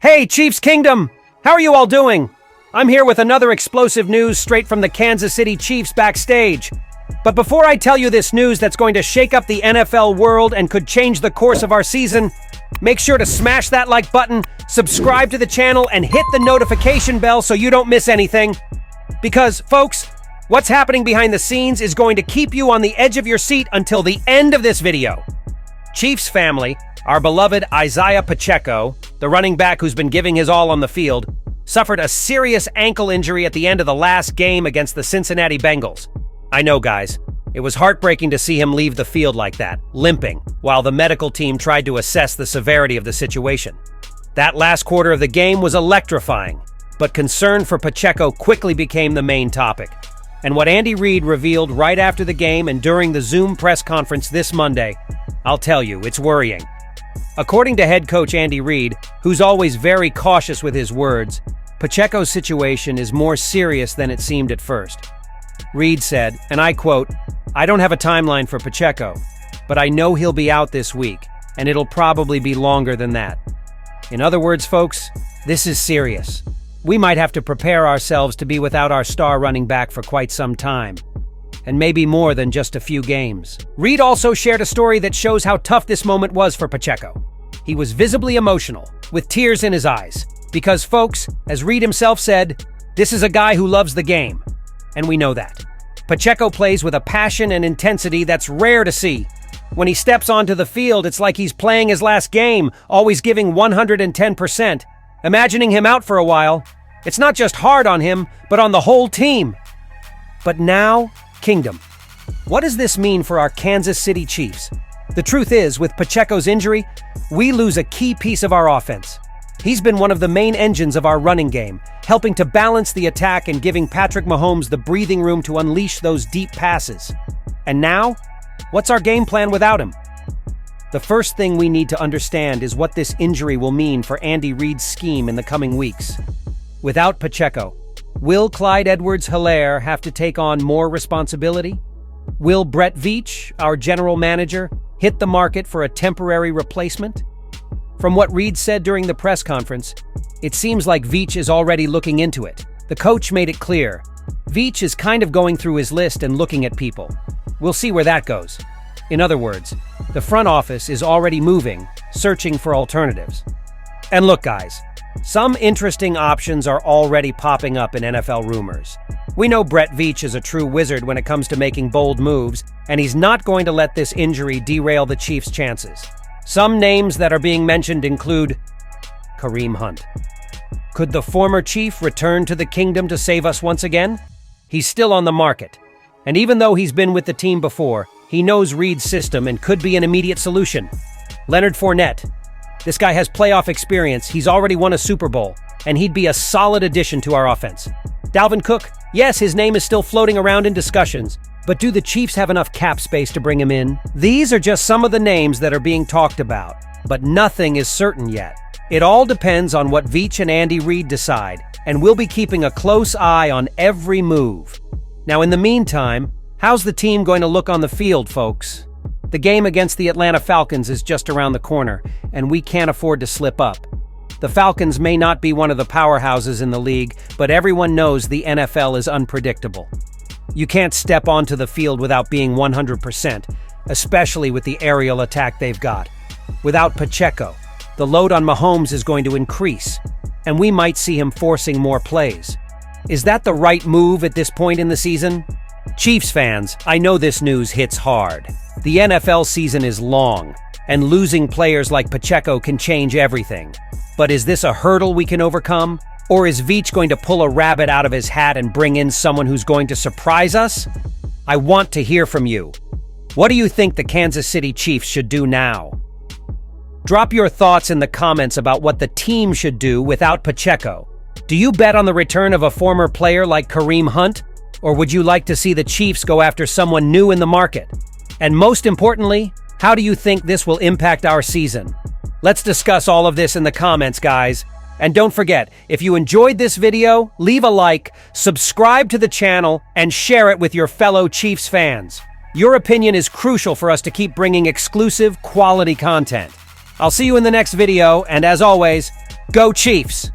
Hey, Chiefs Kingdom! How are you all doing? I'm here with another explosive news straight from the Kansas City Chiefs backstage. But before I tell you this news that's going to shake up the NFL world and could change the course of our season, make sure to smash that like button, subscribe to the channel, and hit the notification bell so you don't miss anything. Because, folks, what's happening behind the scenes is going to keep you on the edge of your seat until the end of this video. Chiefs family, our beloved Isaiah Pacheco, the running back who's been giving his all on the field, suffered a serious ankle injury at the end of the last game against the Cincinnati Bengals. I know, guys, it was heartbreaking to see him leave the field like that, limping, while the medical team tried to assess the severity of the situation. That last quarter of the game was electrifying, but concern for Pacheco quickly became the main topic. And what Andy Reid revealed right after the game and during the Zoom press conference this Monday, I'll tell you, it's worrying. According to head coach Andy Reid, who's always very cautious with his words, Pacheco's situation is more serious than it seemed at first. Reid said, and I quote, "I don't have a timeline for Pacheco, but I know he'll be out this week, and it'll probably be longer than that." In other words, folks, this is serious. We might have to prepare ourselves to be without our star running back for quite some time, and maybe more than just a few games. Reid also shared a story that shows how tough this moment was for Pacheco. He was visibly emotional, with tears in his eyes, because folks, as Reid himself said, this is a guy who loves the game, and we know that. Pacheco plays with a passion and intensity that's rare to see. When he steps onto the field, it's like he's playing his last game, always giving 110%. Imagining him out for a while, it's not just hard on him, but on the whole team. But now, Kingdom, what does this mean for our Kansas City Chiefs? The truth is, with Pacheco's injury, we lose a key piece of our offense. He's been one of the main engines of our running game, helping to balance the attack and giving Patrick Mahomes the breathing room to unleash those deep passes. And now, what's our game plan without him? The first thing we need to understand is what this injury will mean for Andy Reid's scheme in the coming weeks. Without Pacheco, will Clyde Edwards-Helaire have to take on more responsibility? Will Brett Veach, our general manager, hit the market for a temporary replacement? From what Reid said during the press conference, it seems like Veach is already looking into it. The coach made it clear. Veach is kind of going through his list and looking at people. We'll see where that goes. In other words, the front office is already moving, searching for alternatives. And look, guys, some interesting options are already popping up in NFL rumors. We know Brett Veach is a true wizard when it comes to making bold moves, and he's not going to let this injury derail the Chiefs' chances. Some names that are being mentioned include Kareem Hunt. Could the former Chief return to the kingdom to save us once again? He's still on the market, and even though he's been with the team before, he knows Reid's system and could be an immediate solution. Leonard Fournette. This guy has playoff experience, he's already won a Super Bowl, and he'd be a solid addition to our offense. Dalvin Cook. Yes, his name is still floating around in discussions, but do the Chiefs have enough cap space to bring him in? These are just some of the names that are being talked about, but nothing is certain yet. It all depends on what Veach and Andy Reid decide, and we'll be keeping a close eye on every move. Now, in the meantime, how's the team going to look on the field, folks? The game against the Atlanta Falcons is just around the corner, and we can't afford to slip up. The Falcons may not be one of the powerhouses in the league, but everyone knows the NFL is unpredictable. You can't step onto the field without being 100%, especially with the aerial attack they've got. Without Pacheco, the load on Mahomes is going to increase, and we might see him forcing more plays. Is that the right move at this point in the season? Chiefs fans, I know this news hits hard. The NFL season is long, and losing players like Pacheco can change everything. But is this a hurdle we can overcome? Or is Veach going to pull a rabbit out of his hat and bring in someone who's going to surprise us? I want to hear from you. What do you think the Kansas City Chiefs should do now? Drop your thoughts in the comments about what the team should do without Pacheco. Do you bet on the return of a former player like Kareem Hunt? Or would you like to see the Chiefs go after someone new in the market? And most importantly, how do you think this will impact our season? Let's discuss all of this in the comments, guys. And don't forget, if you enjoyed this video, leave a like, subscribe to the channel, and share it with your fellow Chiefs fans. Your opinion is crucial for us to keep bringing exclusive, quality content. I'll see you in the next video, and as always, Go Chiefs!